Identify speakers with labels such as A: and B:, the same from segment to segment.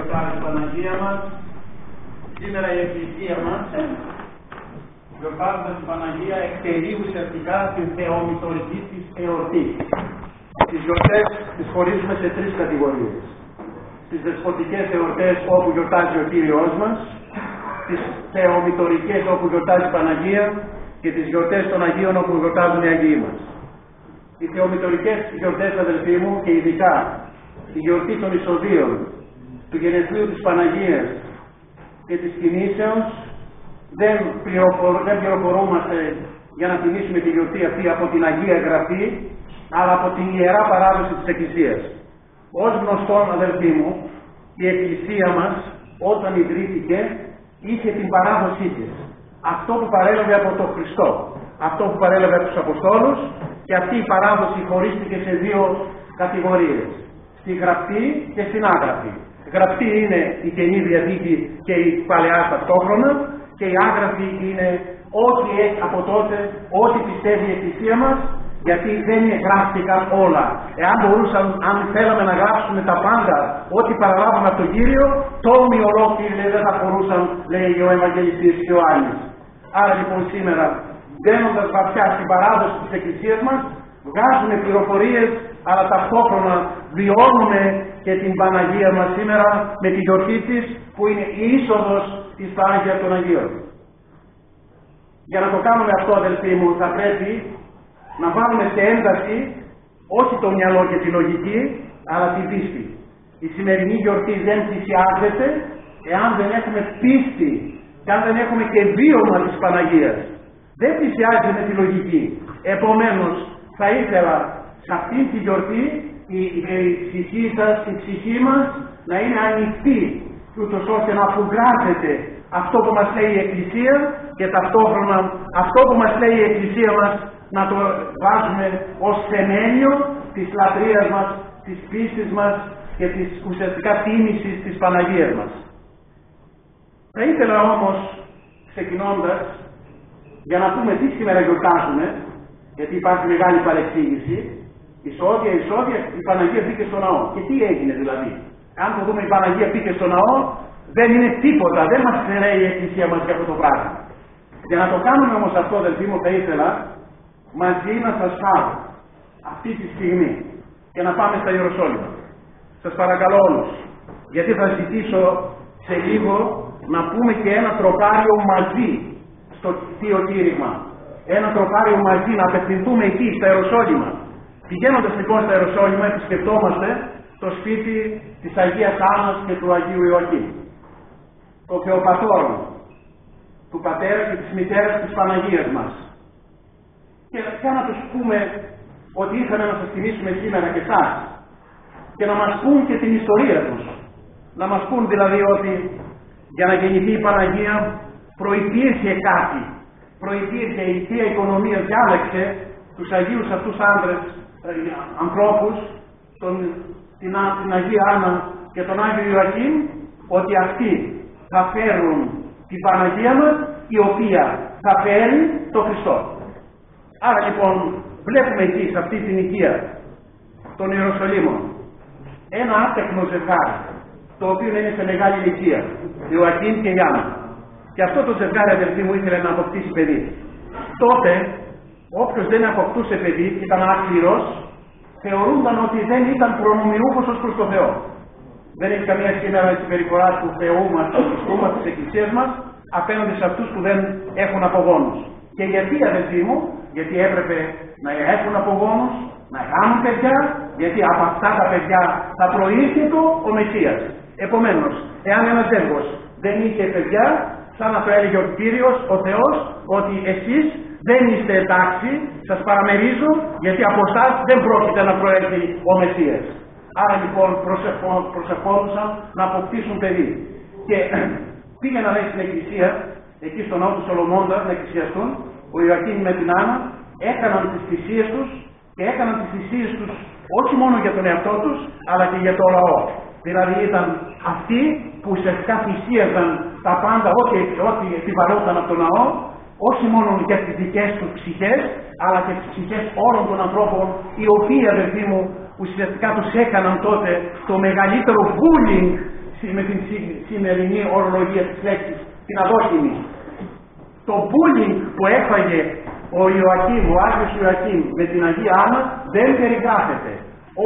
A: γιορτάζει η Παναγία μας. Σήμερα η Εκκλησία μας, γιορτάζοντας την Παναγία, εκτελεί ουσιαστικά την θεομητορική της εορτή. Τις γιορτές τις χωρίζουμε σε τρεις κατηγορίες. Τις δεσποτικές εορτές όπου γιορτάζει ο Κύριος μας, τις θεομητορικές όπου γιορτάζει η Παναγία και τις γιορτές των Αγίων όπου γιορτάζουν οι Αγίοι μας. Οι θεομητορικές γιορτές, αδελφοί μου, και ειδικά η γιορτή των εισοδείων, του γενεθλίου της Παναγίας και της κινήσεως, δεν πληροφορούμαστε για να τιμήσουμε τη γιορτή αυτή από την Αγία Γραφή, αλλά από την Ιερά Παράδοση της Εκκλησίας. Ως γνωστόν, αδελφοί μου, η Εκκλησία μας όταν ιδρύθηκε είχε την παράδοσή της. Αυτό που παρέλαβε από τον Χριστό, αυτό που παρέλαβε από τους Αποστόλους, και αυτή η παράδοση χωρίστηκε σε δύο κατηγορίες. Στη γραπτή και στην άγραφη. Γραπτή είναι η Καινή Διαθήκη και η Παλαιά ταυτόχρονα, και η άγραφη είναι ό,τι έχει από τότε, ό,τι πιστεύει η Εκκλησία μας, γιατί δεν γράφτηκαν όλα. Αν θέλαμε να γράψουμε τα πάντα, ό,τι παραλάβαμε από τον Κύριο, τόμοι ολόκληροι δεν θα χωρούσαν, λέει ο Ευαγγελιστής Ιωάννης. Άρα λοιπόν σήμερα, μπαίνοντας βαθιά στην παράδοση της Εκκλησίας μας, βγάζουμε πληροφορίες, αλλά ταυτόχρονα βιώνουμε και την Παναγία μας σήμερα με τη γιορτή της, που είναι η είσοδος της Παναγίας των Αγίων. Για να το κάνουμε αυτό, αδελφοί μου, θα πρέπει να βάλουμε σε ένταση όχι το μυαλό και τη λογική, αλλά τη πίστη. Η σημερινή γιορτή δεν θυσιάζεται εάν δεν έχουμε πίστη και αν δεν έχουμε και βίωμα της Παναγίας. Δεν θυσιάζει με τη λογική. Επομένως, θα ήθελα σε αυτή τη γιορτή η ψυχή σας, η ψυχή μας να είναι ανοιχτή, ούτως ώστε να αφουγκράζεται αυτό που μας λέει η Εκκλησία, και ταυτόχρονα αυτό που μας λέει η Εκκλησία μας να το βάζουμε ως θεμέλιο της λατρείας μας, της πίστης μας και της ουσιαστικά τίμησης της Παναγίας μας. Θα ήθελα όμως, ξεκινώντας, για να πούμε τι σήμερα γιορτάζουμε, γιατί υπάρχει μεγάλη παρεξήγηση, εισόδια, η Παναγία μπήκε στο ναό. Και τι έγινε δηλαδή? Αν το δούμε, η Παναγία μπήκε στο ναό, δεν είναι τίποτα, δεν μας στερέει η Εκκλησία μας για αυτό το πράγμα. Για να το κάνουμε όμως αυτό, αδελφοί μου, θα ήθελα μαζί να σας πάρω αυτή τη στιγμή και να πάμε στα Ιεροσόλυμα. Σας παρακαλώ όλους, γιατί θα ζητήσω σε λίγο να πούμε και ένα τροπάριο μαζί στο Θείο Κήρυγμα. Ένα τροπάριο μαζί, να απευθυνθούμε εκεί στα Ιεροσόλυμα. Πηγαίνοντας λοιπόν στα Ιεροσόλυμα, επισκεπτόμαστε το σπίτι της Αγίας Άννας και του Αγίου Ιωακήμ, το Θεοπατώρο του πατέρα και της μητέρας της Παναγίας μας. Και για να τους πούμε ότι ήρθαμε να σας τιμήσουμε σήμερα και εσάς, και να μας πούν και την ιστορία τους. Να μας πούν δηλαδή ότι για να γεννηθεί η Παναγία προϋπήρχε κάτι. Προϋπήρχε η Θεία Οικονομία, διάλεξε τους Αγίους αυτούς άντρες, ανθρώπους, την Αγία Άννα και τον Άγιο Ιωακήμ, ότι αυτοί θα φέρουν την Παναγία μας, η οποία θα φέρει τον Χριστό. Άρα λοιπόν βλέπουμε εκεί σε αυτή την οικία των Ιεροσολύμων ένα άτεκνο ζευγάρι, το οποίο είναι σε μεγάλη ηλικία, Ιωακήμ και η Άννα. Και αυτό το ζευγάρι, αδελφοί μου, ήθελε να αποκτήσει παιδί. Τότε όποιος δεν αποκτούσε παιδί και ήταν άκυρος, θεωρούνταν ότι δεν ήταν προνομιούχος ως προς το Θεό. Δεν έχει καμία σχέση με την περιφορά του Θεού μας, του Χριστού μας, της Εκκλησίας μας, απέναντι σε αυτούς που δεν έχουν απογόνους. Και γιατί, αδελφοί μου? Γιατί έπρεπε να έχουν απογόνους, να κάνουν παιδιά, γιατί από αυτά τα παιδιά θα προήρχεται ο Μεσσίας. Επομένως, εάν ένας ζεύγος δεν είχε παιδιά, σαν να το έλεγε ο Κύριος, ο Θεός, ότι εσείς δεν είστε εντάξει, σας παραμερίζω, γιατί από εσάς δεν πρόκειται να προέρχεται ο Μεσσίας. Άρα λοιπόν προσευχόντουσαν να αποκτήσουν παιδί. Και πήγαιναν λέει στην εκκλησία, εκεί στο ναό του Σολομώντα, να εκκλησιαστούν, ο Ιωακήμ με την Άννα έκαναν τις θυσίες τους, και έκαναν τις θυσίες τους όχι μόνο για τον εαυτό τους, αλλά και για το λαό. Δηλαδή ήταν αυτοί που ουσιαστικά θυσίαζαν τα πάντα, ό,τι επιβαρόταν από τον ναό, όχι μόνο για τις δικές τους ψυχές, αλλά και τις ψυχές όλων των ανθρώπων, οι οποίοι, αδελφοί μου, ουσιαστικά τους έκαναν τότε το μεγαλύτερο bullying με την σημερινή ορολογία της λέξης, την αδόκιμη. Το bullying που έφαγε ο Άγιος Ιωακήμ με την Αγία Άννα δεν περιγράφεται.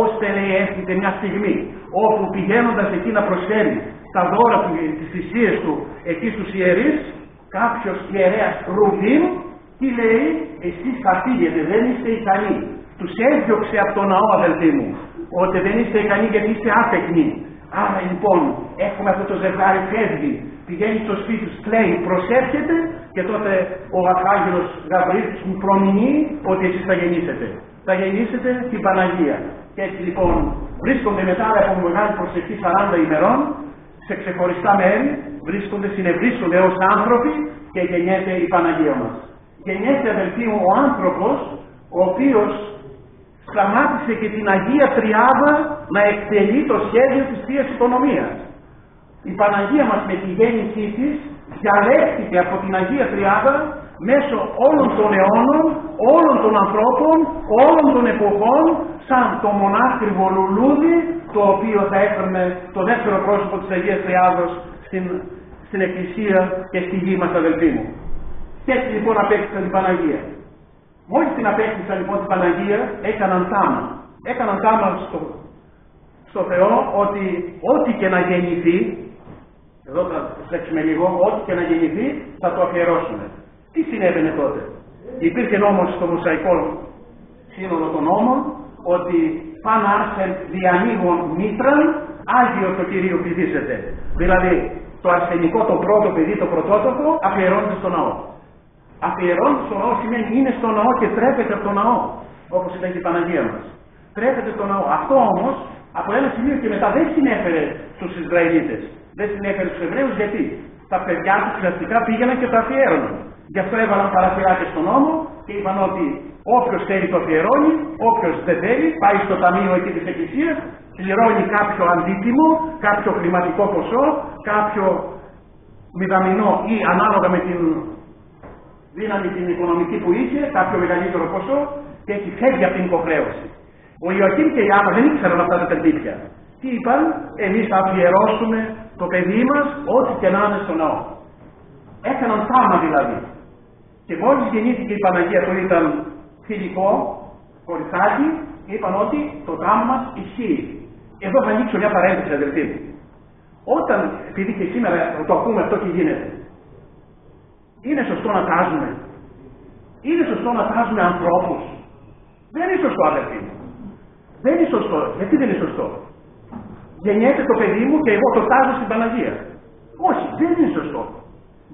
A: Ώστε λέει έρχεται μια στιγμή όπου πηγαίνοντας εκεί να προσφέρει τα δώρα του, τις θυσίες του εκεί στους ιερείς, κάποιος ιερέας Ρουβίν, τι λέει, εσείς θα φύγετε, δεν είστε ικανοί. Τους έδιωξε από το ναό, αδελφοί μου, ότι δεν είστε ικανοί γιατί είστε άτεκνοι. Άρα λοιπόν έχουμε αυτό το ζευγάρι, φεύγει, πηγαίνει στο σπίτι του, κλαίει, προσεύχεται και τότε ο Αρχάγγελος Γαβριήλ μου προμηνύει ότι εσείς θα γεννήσετε. Θα γεννήσετε την Παναγία. Και έτσι λοιπόν βρίσκονται μετά από μεγάλη προσευχή 40 ημερών σε ξεχωριστά μέρη, συνευρίσκονται ως άνθρωποι και γεννιέται η Παναγία μας. Γεννιέται, αδελφοί μου, ο άνθρωπος ο οποίος σταμάτησε και την Αγία Τριάδα να εκτελεί το σχέδιο της Θείας Οικονομίας. Η Παναγία μας με τη γέννησή της διαλέχθηκε από την Αγία Τριάδα μέσω όλων των αιώνων, όλων των ανθρώπων, όλων των εποχών, σαν το μονάκριβο λουλούδι το οποίο θα έφερνε το δεύτερο πρόσωπο της Αγίας Τριάδος στην Εκκλησία και στη γη μας, αδελφοί μου. Και έτσι λοιπόν απέκτησαν την Παναγία. Μόλις την απέκτησαν λοιπόν την Παναγία, έκαναν τάμα. Έκαναν τάμα στο Θεό ότι ό,τι και να γεννηθεί, εδώ θα προσέξουμε λίγο, ό,τι και να γεννηθεί θα το αφιερώσουμε. Τι συνέβαινε τότε? Υπήρχε νόμος στο Μοσαϊκό Σύνοδο των Νόμων ότι παν άρσεν διανοίγων μήτραν, Άγιο το Κυρίο πληθήσετε. Δηλαδή το αρσενικό, το πρώτο παιδί, το πρωτότοκο αφιερώνεται στο ναό. Αφιερώνεται στο ναό σημαίνει είναι στο ναό και τρέφεται από το ναό, όπως ήταν και η Παναγία μας. Τρέφεται στο ναό. Αυτό όμως από ένα σημείο και μετά δεν συνέφερε στους Ισραηλίτες. Δεν συνέφερε στους Εβραίους γιατί τα παιδιά τους ουσιαστικά πήγαιναν και τα αφιέρωναν. Γι' αυτό έβαλαν παραθυράκια στον νόμο και είπαν ότι όποιος θέλει το αφιερώνει, όποιος δεν θέλει πάει στο ταμείο εκεί της Εκκλησίας, πληρώνει κάποιο αντίτιμο, κάποιο χρηματικό ποσό, κάποιο μηδαμινό ή ανάλογα με την δύναμη την οικονομική που είχε, κάποιο μεγαλύτερο ποσό και έτσι φεύγει από την υποχρέωση. Ο Ιωακήμ και η Άννα δεν ήξεραν αυτά τα τερτύπια. Τι είπαν? Εμείς θα αφιερώσουμε το παιδί μας ό,τι και να είναι στο ναό. Έκαναν τάμα δηλαδή. Και μόλις γεννήθηκε η Παναγία που ήταν θηλυκό, κοριτσάκι, είπαν ότι το τάμα μας ισχύει. Εδώ θα ανοίξω μια παρένθεση, αδελφοί μου. Όταν, επειδή και σήμερα το ακούμε αυτό και γίνεται, είναι σωστό να τάζουμε? Είναι σωστό να τάζουμε ανθρώπους? Δεν είναι σωστό, αδελφοί μου. Δεν είναι σωστό. Γιατί δεν είναι σωστό? Γεννιέται το παιδί μου και εγώ το τάζω στην Παναγία. Όχι, δεν είναι σωστό.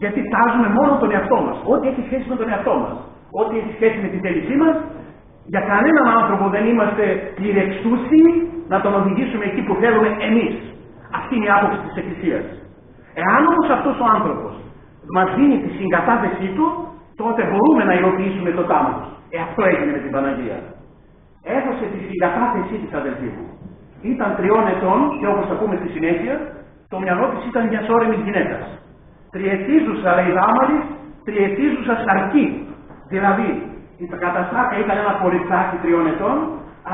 A: Γιατί τάζουμε μόνο τον εαυτό μας. Ό,τι έχει σχέση με τον εαυτό μας. Ό,τι έχει σχέση με τη θέλησή μας. Για κανέναν άνθρωπο δεν είμαστε πληρεξούσιοι να τον οδηγήσουμε εκεί που θέλουμε εμείς. Αυτή είναι η άποψη της Εκκλησίας. Εάν όμως αυτός ο άνθρωπος μας δίνει τη συγκατάθεσή του, τότε μπορούμε να υλοποιήσουμε το τάμα του. Αυτό έγινε με την Παναγία. Έδωσε τη συγκατάθεσή της, αδελφοί μου. Ήταν 3 ετών και όπως θα πούμε στη συνέχεια, το μυαλό της ήταν μιας όρεμης γυναίκας. Τριετίζουσα ραϊδάμαλης, τριετίζουσα σαρκή. Δηλαδή, η καταστάκα ήταν ένα κοριτσάκι 3 ετών,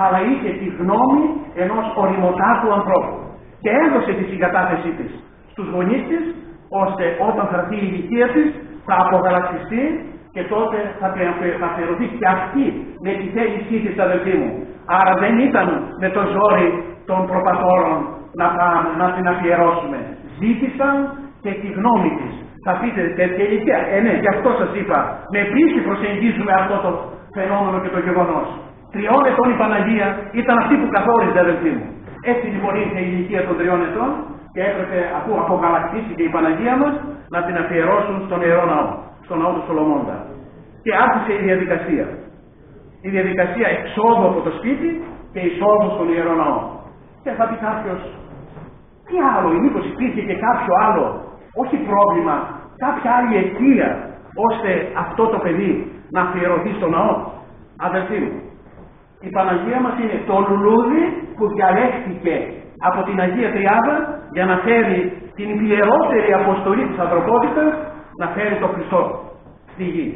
A: αλλά είχε τη γνώμη ενός οριμοτάτου ανθρώπου. Και έδωσε τη συγκατάθεσή της στους γονείς της, ώστε όταν θα έρθει η ηλικία της, θα απογαλακτιστεί και τότε θα αφιερωθεί και αυτή με τη θέλησή της, αδελφοί μου. Άρα δεν ήταν με το ζόρι των προπατώρων να την αφιερώσουμε. Ζήτησαν και τη γνώμη της. Θα πείτε τέτοια ηλικία? Ναι, γι' αυτό σας είπα. Με πίστη προσεγγίζουμε αυτό το φαινόμενο και το γεγονός. 3 ετών η Παναγία ήταν αυτή που καθόριζε, αδελφοί μου. Έτσι λοιπόν ήρθε η ηλικία των 3 ετών και έπρεπε, αφού απογαλακτήθηκε η Παναγία μας, να την αφιερώσουν στον Ιερό Ναό, στον Ναό του Σολομώντα. Και άρχισε η διαδικασία. Η διαδικασία εξόδου από το σπίτι και εισόδου στον Ιερό Ναό. Και θα πει κάποιος, τι άλλο, ή μήπως υπήρχε και κάποιο άλλο, όχι πρόβλημα, κάποια άλλη αιτία, ώστε αυτό το παιδί να αφιερωθεί στο ναό? Αδελφοί μου, η Παναγία μας είναι το λουλούδι που διαλέχθηκε από την Αγία Τριάδα για να φέρει την πληρότερη αποστολή της ανθρωπότητας, να φέρει το Χριστό στη γη.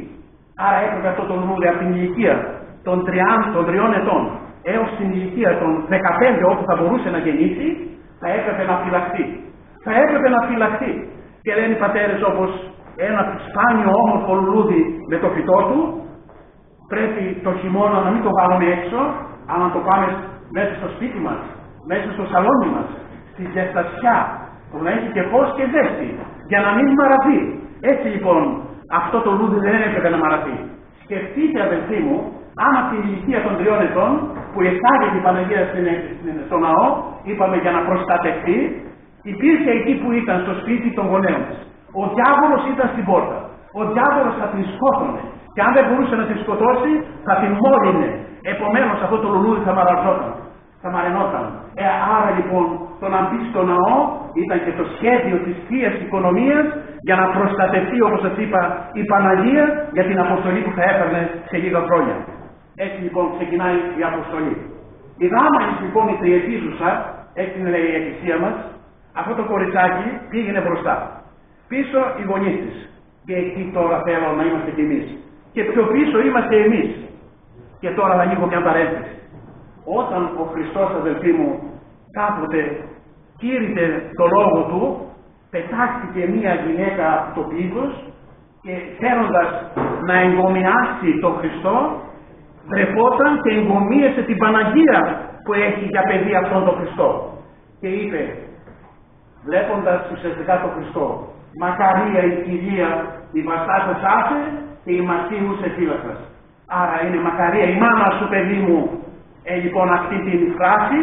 A: Άρα έπρεπε αυτό το λουλούδι από την ηλικία των 3 ετών έως την ηλικία των 15, όπου θα μπορούσε να γεννήσει, θα έπρεπε να φυλαχθεί.
B: θα έπρεπε να φυλαχθεί. Και λένε οι πατέρες, όπως ένα σπάνιο όμορφο λουλούδι με το φυτό του, πρέπει το χειμώνα να μην το βάλουμε έξω, αλλά να το πάμε μέσα στο σπίτι μας, μέσα στο σαλόνι μας, στη ζεστασιά, που να έχει και φως και ζέστη, για να μην μαραθεί. Έτσι λοιπόν, αυτό το λουλούδι δεν έπρεπε να μαραθεί. Σκεφτείτε, αδελφοί μου, αν από την ηλικία των 3 ετών που εξάγεται η Παναγία στο ναό, είπαμε για να προστατευτεί, υπήρχε εκεί που ήταν στο σπίτι των γονέων της. Ο διάβολος ήταν στην πόρτα. Ο διάβολος θα την σκότωνε. Και αν δεν μπορούσε να την σκοτώσει, θα την μόλυνε. Επομένως αυτό το λουλούδι θα μαραζόταν. Θα μαρενόταν. Άρα λοιπόν το να μπει στο ναό ήταν και το σχέδιο της Θείας Οικονομίας για να προστατευτεί, όπως σας είπα, η Παναγία για την αποστολή που θα έφερνε σε λίγα χρόνια. Έτσι λοιπόν ξεκινάει η αποστολή. Η Δάμανης λοιπόν η τριετίζουσα, έτσι λέει η Εκκλησία μας, αυτό το κοριτσάκι πήγαινε μπροστά. Πίσω οι γονείς της. Και εκεί τώρα θέλω να είμαστε κι εμείς. Και πιο πίσω είμαστε εμείς. Και τώρα θα ανοίγω μια παρένθεση. Όταν ο Χριστός, αδελφοί μου, κάποτε κήρυτε το λόγο του, πετάχτηκε μια γυναίκα από το πλήθος και θέλοντας να εγκομιάσει τον Χριστό, τρεπόταν και εγκομίασε την Παναγία που έχει για παιδί αυτόν τον Χριστό. Και είπε, βλέποντας ουσιαστικά τον Χριστό, μακαρία η Κυρία η βαστάσας άσε και η μασίους εφύλαξας. Άρα είναι μακαρία η μάνα σου, παιδί μου. Λοιπόν αυτή την φράση,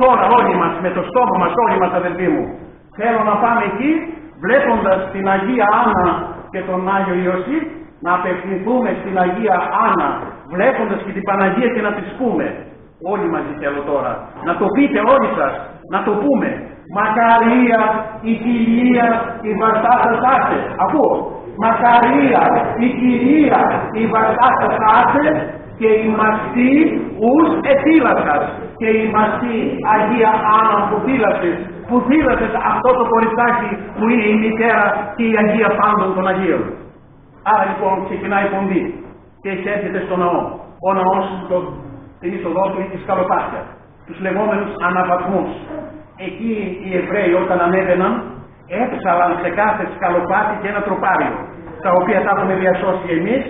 B: τώρα όλοι μας με το στόμα μας, όλοι μας αδελφοί μου, θέλω να πάμε εκεί, βλέποντας την Αγία Άννα και τον Άγιο Ιωσήφ, να απευθυνθούμε στην Αγία Άννα, βλέποντας και την Παναγία και να της πούμε. Όλοι μαζί θέλω τώρα, να το πείτε όλοι σας, να το πούμε. Μακαρία η Κυρία η βαστάσας άσε. Ακούω. Μακαρία η Κυρία η βαστάσας άσε και η μαστή ους εφύλαξας. Και η μαστή Αγία Άννα που φύλαξες αυτό το κοριτσάκι που είναι η μητέρα και η Αγία πάντων των Αγίων. Άρα λοιπόν ξεκινάει η ποντή και έρχεται στο ναό. Ο ναός στην είσοδό του είχε σκαλοπάτια, τους λεγόμενους αναβαθμούς. Εκεί οι Εβραίοι όταν ανέβαιναν έψαλαν σε κάθε σκαλοπάτι και ένα τροπάριο, τα οποία τα έχουμε διασώσει εμείς,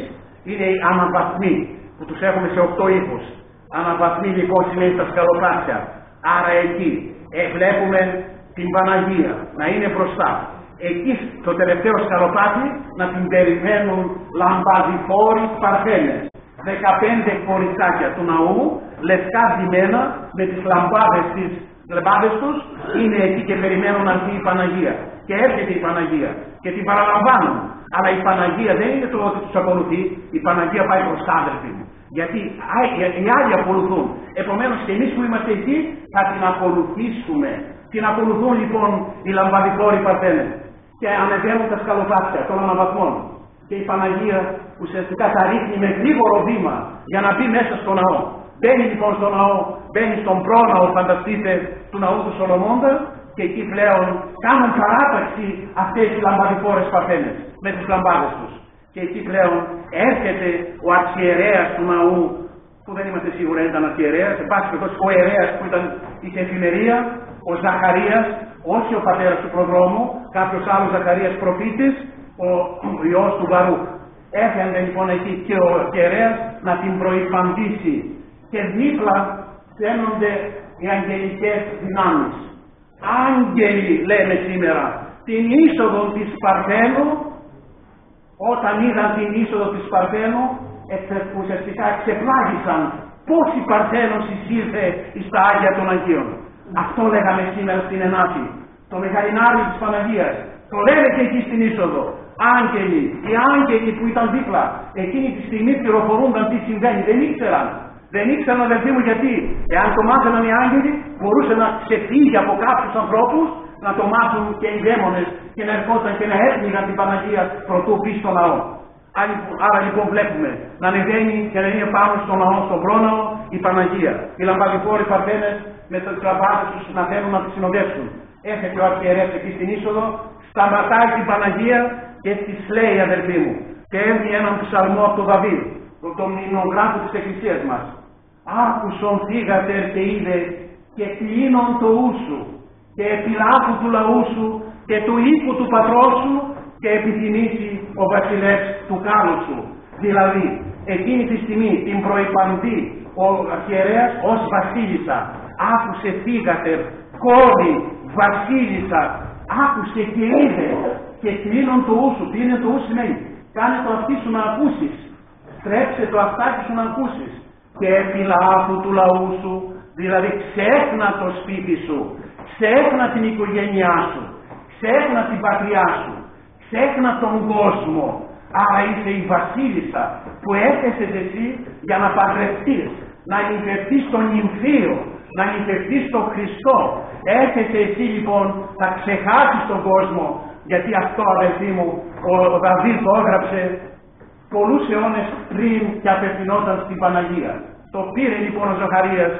B: είναι οι αναβαθμοί που τους έχουμε σε 8 ύφους. Αναβαθμοί λοιπόν σημαίνει τα σκαλοπάτια. Άρα εκεί βλέπουμε την Παναγία να είναι μπροστά. Εκεί στο τελευταίο σκαλοπάτι να την περιμένουν λαμπαδιφόροι παρθένες. 15 κοριτσάκια του ναού, λευκά ντυμένα με τις λαμπάδες τους, είναι εκεί και περιμένουν να έρθει η Παναγία. Και έρχεται η Παναγία και την παραλαμβάνουν. Αλλά η Παναγία δεν είναι το ότι τους ακολουθεί, η Παναγία πάει μπροστά, αδελφοί μου. Γιατί οι άλλοι ακολουθούν. Επομένως και εμείς που είμαστε εκεί θα την ακολουθήσουμε. Την ακολουθούν λοιπόν οι λαμπαδιφόροι παρθένες. Και ανεβαίνουν τα σκαλοπάτια των αναβαθμών. Και η Παναγία ουσιαστικά τα ρίχνει με γρήγορο βήμα για να μπει μέσα στο ναό. Μπαίνει λοιπόν στο ναό, μπαίνει στον πρόναο, φανταστείτε, του ναού του Σολομώντα, και εκεί πλέον κάνουν παράταξη αυτές οι λαμπαδιφόρες παρθένες με τις λαμπάδες τους. Και εκεί πλέον έρχεται ο αρχιερέας του ναού, που δεν είμαστε σίγουροι αν ήταν αρχιερέας, εν πάση περιπτώσει ο ιερέας που ήταν η εφημερία, ο Ζαχαρίας, όχι ο πατέρας του προδρόμου, κάποιος άλλος Ζαχαρίας προφήτης, ο ιός του Βαρούχ. Έρχεται λοιπόν εκεί και ο ιερέας να την προϋπαντήσει. Και δίπλα φαίνονται οι αγγελικές δυνάμεις. Άγγελοι λέμε σήμερα. Την είσοδο της Παρθένου, όταν είδαν την είσοδο της Παρθένου, ουσιαστικά ξεπλάγησαν πώς η Παρθένος εισήλθε στα Άγια των Αγίων. Αυτό λέγαμε σήμερα στην Ενάφη. Το μεγαλινάριο της Παναγίας. Το λένε και εκεί στην είσοδο. Άγγελοι, οι άγγελοι που ήταν δίπλα, εκείνη τη στιγμή πληροφορούνταν τι συμβαίνει. Δεν ήξεραν. Δεν ήξεραν, αδελφοί μου, γιατί. Εάν το μάθαιναν οι άγγελοι, μπορούσε να ξεφύγει από κάποιους ανθρώπους, να το μάθουν και οι δαίμονες και να ερχόταν και να έπνιγαν την Παναγία προτού πει στο ναό. Άρα λοιπόν βλέπουμε να ανεβαίνει και να είναι πάνω στο ναό, στον πρόναο, η Παναγία. Οι λαμπαδιφόροι παρθένες με τις λαμπάδες τους να θέλουν να τη συνοδεύσουν. Έρχεται ο αρχιερέας εκεί στην είσοδο, σταματάει την Παναγία και της λέει, αδελφοί μου, και έμεινε έναν ψαλμό από τον Δαβίδ, τον μνημογράφο της Εκκλησίας μας. Άκουσον θύγατερ και είδε και κλείνον το ούσου και επιλάχου του λαού σου και του οίκου του πατρός σου και επιθυμήσει ο βασιλεύς του κάλου σου. Δηλαδή, εκείνη τη στιγμή την προϋπαντή ο αρχιερέας ως βασίλισσα άκουσε θύγατερ, κόρη, βασίλισσα, άκουσε και είδε και κλείνον το ου σου. Τι είναι το ου σημαίνει? Κάνε το αυτί σου να ακούσεις. Στρέψε το αυτάκι σου να ακούσεις. Και επιλάφου του λαού σου, δηλαδή ξέχνα το σπίτι σου, ξέχνα την οικογένειά σου, ξέχνα την πατριά σου, ξέχνα τον κόσμο. Άρα είσαι η βασίλισσα που έθεσες εσύ για να παντρευτείς, να νηφευτείς τον νυμφίο, να νηφευτείς τον Χριστό. Έθεσαι εσύ λοιπόν, θα ξεχάσεις τον κόσμο, γιατί αυτό αδελφοί μου ο Δαβίδ το έγραψε πολλούς αιώνες πριν και απευθυνόταν στην Παναγία. Το πήρε λοιπόν ο Ζαχαρίας,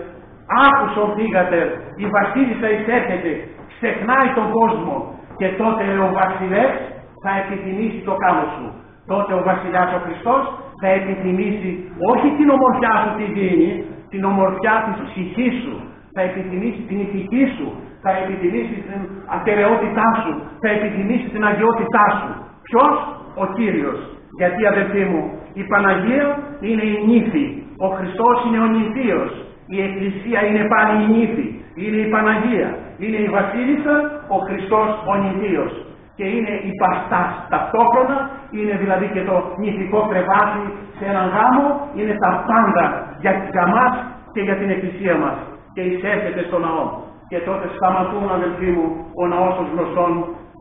B: άκουσε ο θύγατερ, η βασίλισσα εισέρχεται, ξεχνάει τον κόσμο και τότε ο βασιλεύς θα επιθυμήσει το κάλο σου. Τότε ο βασιλιάς ο Χριστός θα επιθυμήσει όχι την ομορφιά σου την δίνει, την ομορφιά της ψυχής σου, θα επιθυμήσει την ηθική σου, θα επιθυμήσει την ακεραιότητά σου, θα επιθυμήσει την αγιότητά σου. Ποιος? Ο Κύριος. Γιατί αδελφοί μου, η Παναγία είναι η νύφη, ο Χριστός είναι ο νυμφίος, η Εκκλησία είναι πάλι η νύφη, είναι η Παναγία, είναι η Βασίλισσα, ο Χριστός ο νυμφίος. Και είναι η παστάς ταυτόχρονα, είναι δηλαδή και το νυφικό κρεβάτι σε έναν γάμο, είναι τα πάντα για μας και για την Εκκλησία μας. Και εισέρχεται στο ναό. Και τότε σταματούν αδελφοί μου, ο ναός των γνωστών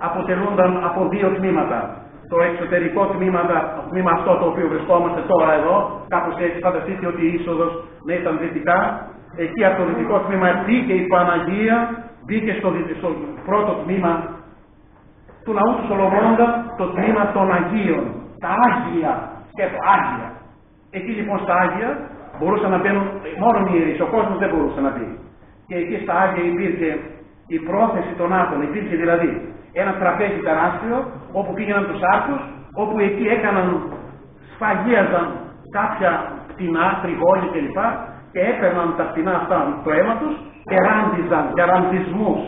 B: αποτελούνταν από δύο τμήματα. Το εξωτερικό τμήμα αυτό το οποίο βρισκόμαστε τώρα εδώ, κάπως έτσι φανταστείτε ότι η είσοδος να ήταν δυτικά. Εκεί από το δυτικό τμήμα μπήκε η Παναγία, μπήκε στο πρώτο τμήμα του ναού του Σολομώντα, το τμήμα των Αγίων, τα Άγια και το Άγια. Εκεί λοιπόν στα Άγια μπορούσαν να μπαίνουν μόνο οι ιερείς, ο κόσμος δεν μπορούσε να μπει. Και εκεί στα Άγια υπήρχε η πρόθεση των άτομων, υπήρχε δηλαδή ένα τραπέζι τεράστιο όπου πήγαιναν τους άρκους, όπου εκεί έκαναν, σφαγίαζαν κάποια πτηνά, τριγόλια κλπ. Και έπαιρναν τα πτηνά αυτά το αίμα τους και ράντιζαν για ραντισμούς.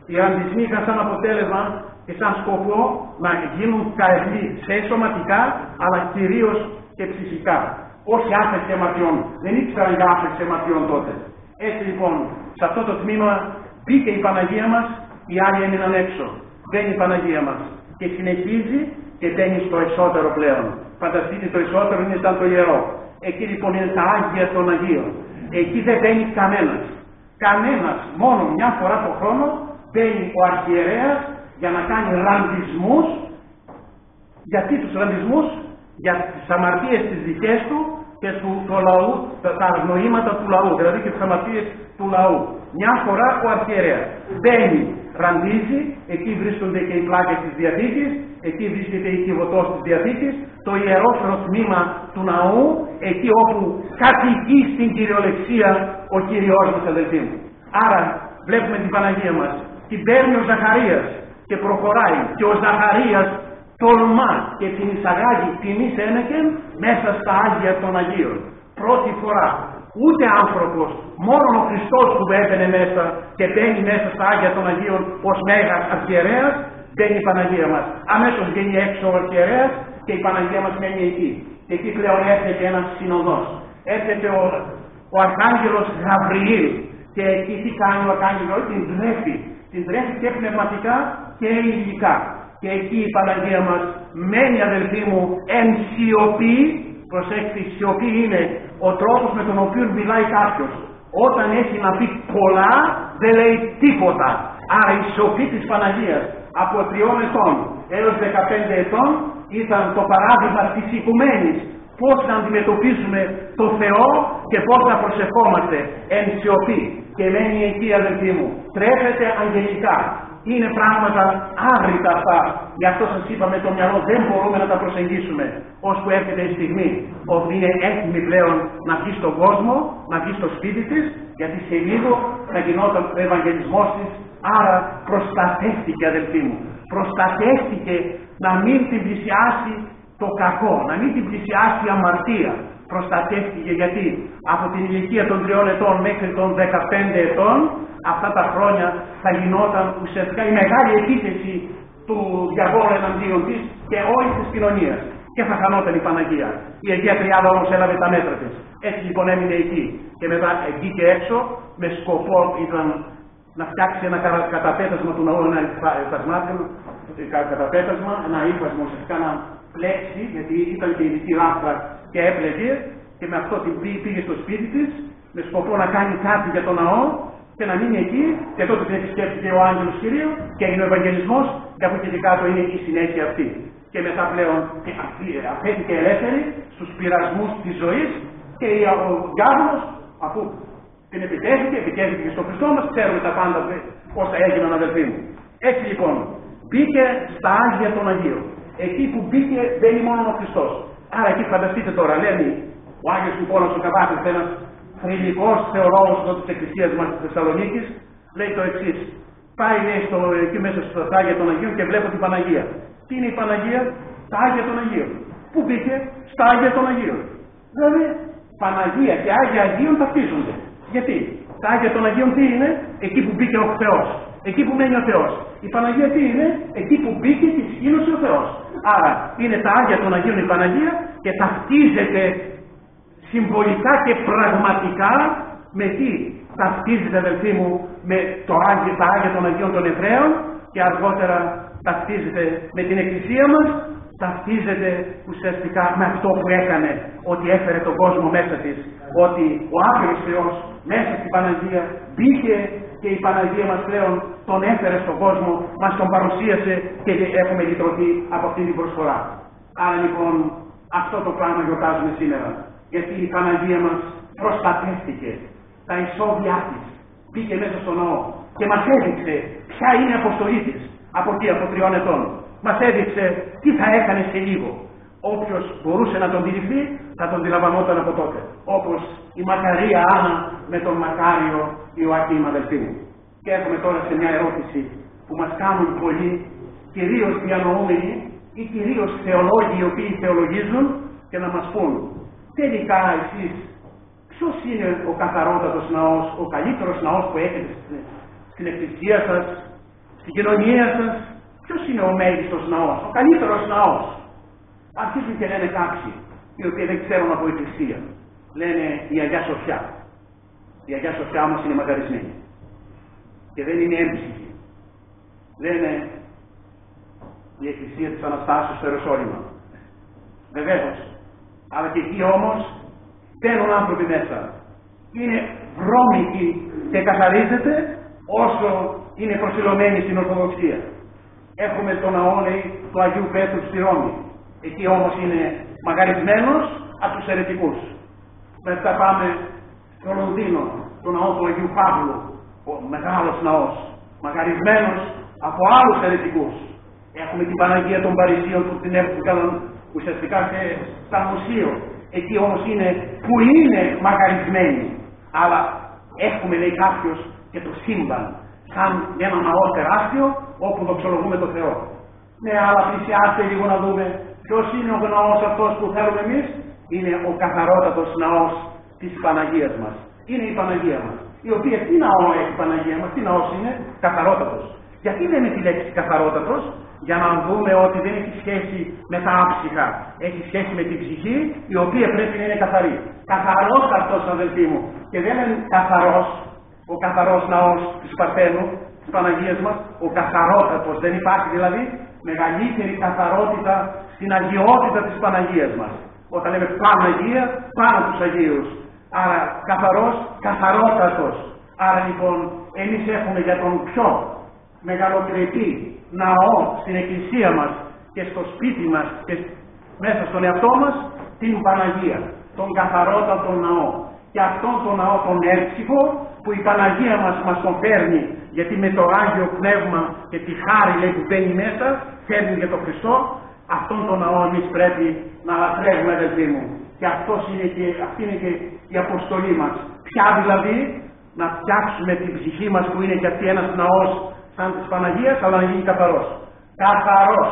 B: Οι ραντισμοί είχαν σαν αποτέλεσμα και σαν σκοπό να γίνουν καηθεί σε σωματικά αλλά κυρίως και ψυχικά. Όχι άφεση αιματιών. Δεν ήξεραν για άφεση αιματιών τότε. Έτσι λοιπόν, σε αυτό το τμήμα μπήκε η Παναγία μας, οι άλλοι έμειναν έξω. Μπαίνει η Παναγία μας και συνεχίζει και μπαίνει στο εσωτερό πλέον. Φανταστείτε, το εσωτερό ήταν το ιερό. Εκεί λοιπόν είναι τα Άγια των Αγίων. Εκεί δεν μπαίνει κανένας. Κανένας, μόνο μια φορά το χρόνο μπαίνει ο αρχιερέας για να κάνει ραντισμούς. Γιατί τους ραντισμούς? Για τις αμαρτίες τις δικές του και του λαού, τα αγνοήματα του λαού, δηλαδή και τις αμαρτίες του λαού. Μια φορά ο αρχιερέας μπαίνει, ραντίζει, εκεί βρίσκονται και οι πλάκες της Διαθήκης, εκεί βρίσκεται η κυβωτός της Διαθήκης, το ιερόφερο τμήμα του ναού, εκεί όπου κατοικεί στην κυριολεξία ο Κύριος μας, αδελφοί μου. Άρα βλέπουμε την Παναγία μας, την παίρνει ο Ζαχαρίας και προχωράει και ο Ζαχαρίας τολμά και την εισαγάγει τιμής ένεκεν μέσα στα Άγια των Αγίων. Πρώτη φορά. Ούτε άνθρωπος, μόνο ο Χριστός που έμπαινε μέσα και μπαίνει μέσα στα Άγια των Αγίων ως Μέγας Αρχιερέας, μπαίνει η Παναγία μας. Αμέσως βγαίνει έξω ο Αρχιερέας και η Παναγία μας μένει εκεί. Και εκεί πλέον έρχεται ένας συνοδός. Έρχεται ο Αρχάγγελος Γαβριήλ και εκεί τι κάνει ο Αρχάγγελος? Την τρέφει. Την τρέφει και πνευματικά και υλικά. Και εκεί η Παναγία μας μένει, αδελφοί μου, εν σιωπή. Προσέξτε, η σιωπή είναι ο τρόπος με τον οποίο μιλάει κάποιος. Όταν έχει να πει πολλά, δεν λέει τίποτα. Άρα η σιωπή της Παναγίας από 3 ετών έως 15 ετών ήταν το παράδειγμα της οικουμένης. Πώς να αντιμετωπίζουμε το Θεό και πώς να προσευχόμαστε εν σιωπή. Και μένει εκεί, αδελφοί μου, τρέφεται αγγελικά. Είναι πράγματα άγρυπτα αυτά. Γι' αυτό σας είπα, με το μυαλό δεν μπορούμε να τα προσεγγίσουμε. Ώσπου έρχεται η στιγμή όπου είναι έτοιμη πλέον να βγει στον κόσμο, να βγει στο σπίτι της, γιατί σε λίγο θα γινόταν ο ευαγγελισμός της. Άρα προστατεύτηκε, αδελφοί μου. Προστατεύτηκε να μην την πλησιάσει το κακό, να μην την πλησιάσει η αμαρτία. Προστατεύτηκε γιατί από την ηλικία των 3 ετών μέχρι των 15 ετών, αυτά τα χρόνια θα γινόταν ουσιαστικά η μεγάλη επίθεση του διαβόλου εναντίον της και όλης της κοινωνίας. Και θα χανόταν η Παναγία. Η Αγία Τριάδα όμως έλαβε τα μέτρα της. Έτσι λοιπόν έμεινε εκεί. Και μετά βγήκε έξω με σκοπό ήταν να φτιάξει ένα καταπέτασμα του ναού, ένα καταπέτασμα, ένα ύφασμα ουσιαστικά να πλέξει, γιατί ήταν και ειδική λάμπρα και έπλεγε, και με αυτό την πήγε στο σπίτι της με σκοπό να κάνει κάτι για τον ναό και να μείνει εκεί, και τότε την επισκέφθηκε ο άγγελος Κυρίου και έγινε ο Ευαγγελισμός, και από εκεί και κάτω είναι η συνέχεια αυτή. Και μετά πλέον αφέθηκε ελεύθερη στους πειρασμούς της ζωής, και ο διάβολος, αφού την επιτέθηκε και στον Χριστό μας, ξέρουμε τα πάντα όσα έγιναν, αδελφοί μου. Έτσι λοιπόν, μπήκε στα Άγια των Αγίων. Εκεί που μπήκε δεν είναι μόνο ο Χριστός. Άρα εκεί φανταστείτε τώρα, λέει ο Άγιος Ιππώνας ο Καβάτης, ένας θρυλικός θεολόγος της Εκκλησίας μας της Θεσσαλονίκης, λέει το εξής. Πάει λέει, εκεί μέσα στα Άγια των Αγίων και βλέπω την Παναγία. Τι είναι η Παναγία? Τα Άγια των Αγίων. Πού μπήκε? Στα Άγια των Αγίων. Δηλαδή, Παναγία και Άγια Αγίων ταυτίζονται. Γιατί? Τα Άγια των Αγίων τι είναι? Εκεί που μπήκε ο Θεός. Εκεί που μένει ο Θεός. Η Παναγία τι είναι? Εκεί που μπήκε και σκήνωσε ο Θεός. Άρα είναι τα Άγια των Αγίων η Παναγία, και ταυτίζεται συμβολικά και πραγματικά με τι? Ταυτίζεται, αδελφοί μου, με τα Άγια των Αγίων των Εβραίων, και αργότερα ταυτίζεται με την Εκκλησία μας, ταυτίζεται ουσιαστικά με αυτό που έκανε, ότι έφερε τον κόσμο μέσα της, ότι ο άπειρος Θεός μέσα στην Παναγία μπήκε, και η Παναγία μας πλέον τον έφερε στον κόσμο, μας τον παρουσίασε, και έχουμε λυτρωθεί από αυτή την προσφορά. Άρα λοιπόν αυτό το πράγμα γιορτάζουμε σήμερα, γιατί η Παναγία μας προστατεύτηκε, τα ισόβια της, μπήκε μέσα στον ναό και μας έδειξε ποια είναι η αποστολή της από εκεί, από 3 ετών. Μας έδειξε τι θα έκανε σε λίγο. Όποιος μπορούσε να τον τηρηθεί θα τον αντιλαμβανόταν από τότε. Όπως η Μακαρία Άννα με τον Μακάριο Ιωακήμ, αδελφοί μου. Και έχουμε τώρα σε μια ερώτηση που μας κάνουν πολλοί, κυρίως διανοούμενοι ή κυρίως θεολόγοι οι οποίοι θεολογίζουν, και να μας πούν τελικά εσείς ποιος είναι ο καθαρότατος ναός, ο καλύτερος ναός που έχετε στην εκκλησία σας, στην κοινωνία σας? Ποιος είναι ο μέγιστος ναός, ο καλύτερος ναός? Αρχίζουν και λένε κάποιοι, οι οποίοι δεν ξέρουν από εκκλησία. Λένε η Αγιά Σοφιά. Η Αγιά Σοφιά όμως είναι μακαρισμένη. Και δεν είναι έμψυχη. Λένε η Εκκλησία της Αναστάσεως στο Ιεροσόλυμα. Βεβαίως. Αλλά και εκεί όμως μπαίνουν άνθρωποι μέσα. Είναι βρώμικοι και καθαρίζεται όσο είναι προσιλωμένοι στην Ορθοδοξία. Έχουμε τον ναό, λέει, του Αγίου Πέτρου στη Ρώμη. Εκεί όμως είναι μαγαρισμένος από τους αιρετικούς. Μετά πάμε στο Λονδίνο, τον ναό του Αγίου Παύλου, ο μεγάλος ναός, μαγαρισμένος από άλλους αιρετικούς. Έχουμε την Παναγία των Παρισίων που την έφυγαν ουσιαστικά στα μουσείο. Εκεί όμως είναι που είναι μαγαρισμένοι. Αλλά έχουμε, λέει κάποιος, και το σύμπαν, σαν ένα ναό τεράστιο όπου δοξολογούμε τον Θεό. Ναι, αλλά πλησιάστε λίγο να δούμε ποιος είναι ο ναός αυτός που θέλουμε εμείς. Είναι ο καθαρότατος ναός της Παναγίας μας. Είναι η Παναγία μας. Η οποία τι ναό έχει η Παναγία μας, τι ναός είναι? Καθαρότατος. Γιατί λέμε τη λέξη καθαρότατος? Για να δούμε ότι δεν έχει σχέση με τα άψυχα. Έχει σχέση με την ψυχή, η οποία πρέπει να είναι καθαρή. Καθαρότατος, αδελφοί μου. Και δεν είναι καθαρός, ο καθαρός ναός της Παρθένου, της Παναγίας μας. Ο καθαρότατος. Δεν υπάρχει δηλαδή μεγαλύτερη καθαρότητα στην αγιότητα της Παναγίας μας. Όταν λέμε Παναγία, πάνω τους Αγίους. Άρα καθαρός, καθαρότατος. Άρα λοιπόν εμείς έχουμε για τον πιο μεγαλοκριτή ναό στην εκκλησία μας και στο σπίτι μας και μέσα στον εαυτό μας την Παναγία, τον καθαρότατο ναό. Και αυτόν τον ναό τον έμψυχο που η Παναγία μας τον φέρνει, γιατί με το Άγιο Πνεύμα και τη χάρη, λέει, που μπαίνει μέσα, φέρνει για τον Χριστό. Αυτόν τον ναό εμείς πρέπει να λατρεύουμε, αδελφοί μου. Και αυτή είναι και η αποστολή μας. Ποια δηλαδή? Να φτιάξουμε την ψυχή μας που είναι και αυτή ένας ναός σαν της Παναγίας, αλλά να γίνει καθαρός. Καθαρός.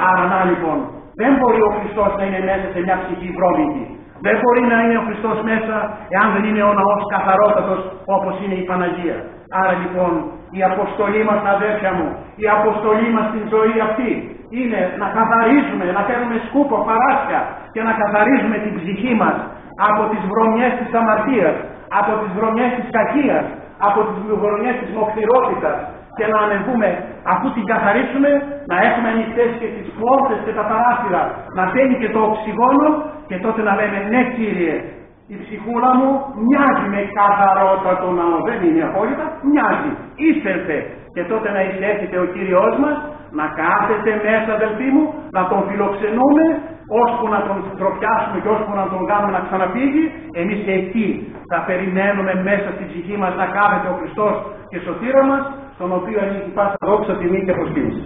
B: Άρα να λοιπόν, δεν μπορεί ο Χριστός να είναι μέσα σε μια ψυχή βρώμικη. Δεν μπορεί να είναι ο Χριστός μέσα εάν δεν είναι ο ναός καθαρότατος όπως είναι η Παναγία. Άρα λοιπόν η αποστολή μας, αδέρφια μου, η αποστολή μας στην ζωή αυτή είναι να καθαρίζουμε, να κάνουμε σκούπο παράσια και να καθαρίζουμε την ψυχή μας από τις βρωμιές της αμαρτίας, από τις βρωμιές της κακίας, από τις βρωμιές της μοχθηρότητας και να ανεβούμε, αφού την καθαρίσουμε, να έχουμε ανοιχτές και τις πόρτες και τα παράθυρα, να μπαίνει και το οξυγόνο και τότε να λέμε ναι Κύριε, η ψυχούλα μου μοιάζει με καθαρότατο ναό, δεν είναι απόλυτα, μοιάζει, ίστελθε. Και τότε να εισέρχεται ο Κύριος μας, να κάθεται μέσα αδελφοί μου, να τον φιλοξενούμε, ώσπου να τον τροπιάσουμε και ώσπου να τον κάνουμε να ξαναφύγει, εμείς εκεί θα περιμένουμε μέσα στην ψυχή μας να κάθεται ο Χριστός και σωτήρα μας, στον οποίο ανήκει πάσα δόξα, τιμή και προσκύνηση.